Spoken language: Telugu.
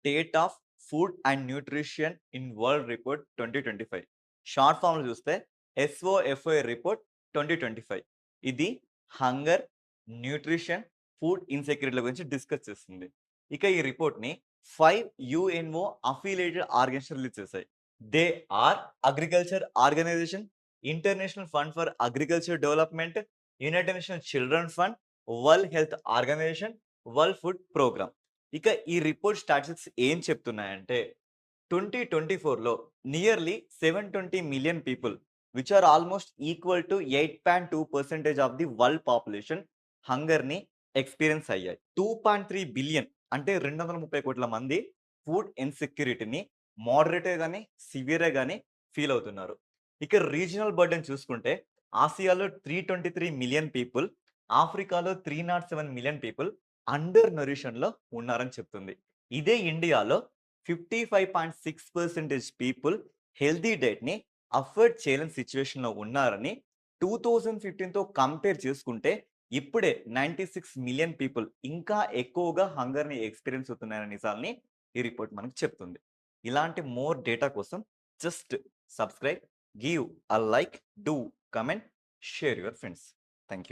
State of food and nutrition in world report 2025. Short ఫామ్‌లో చూస్తే SOFI రిపోర్ట్ 2025. ఇది హంగర్, న్యూట్రిషన్, ఫుడ్ ఇన్‌సెక్యూరిటీల గురించి డిస్కస్ చేస్తుంది. ఇక ఈ రిపోర్ట్‌ని 5 యుఎన్ఓ అఫిలియేటెడ్ ఆర్గనైజేషన్ రిలీజ్ చేశాయి. They are agriculture organisation, international fund for agriculture development, United Nations children fund, world health organisation, world food programme. ఇక ఈ రిపోర్ట్ స్టాటిస్టిక్స్ ఏం చెప్తున్నాయంటే 2024లో nearly 720 million people which are almost equal to 8.2% of the world population హంగర్‌ని ఎక్స్‌పీరియన్స్ అయ్యాయి. 2.3 బిలియన్ అంటే 230 కోట్ల మంది ఫుడ్ ఇన్‌సెక్యూరిటీని మోడరేట్‌గా గాని, సివియర్‌గా గాని ఫీల్ అవుతున్నారు. ఇక రీజినల్ బర్డెన్ చూసుకుంటే ఆసియాలో 323 మిలియన్ పీపుల్, ఆఫ్రికాలో 307 మిలియన్ పీపుల్ అండర్ న్యూట్రిషన్‌లో ఉన్నారని చెప్తుంది. ఇదే ఇండియాలో 55.6% పీపుల్ హెల్తీ డైట్‌ని అఫోర్డ్ చేయలేని సిట్యుయేషన్‌లో ఉన్నారని 2015తో కంపేర్ చేసుకుంటే ఇప్పుడే 96 మిలియన్ పీపుల్ ఇంకా ఎక్కువగా హంగర్‌ని ఎక్స్‌పీరియన్స్ అవుతున్నారనే నిజాల్ని ఈ రిపోర్ట్ మనకు చెప్తుంది. ఇలాంటి మోర్ డేటా కోసం just subscribe, give a like, do comment, share your friends. Thank you.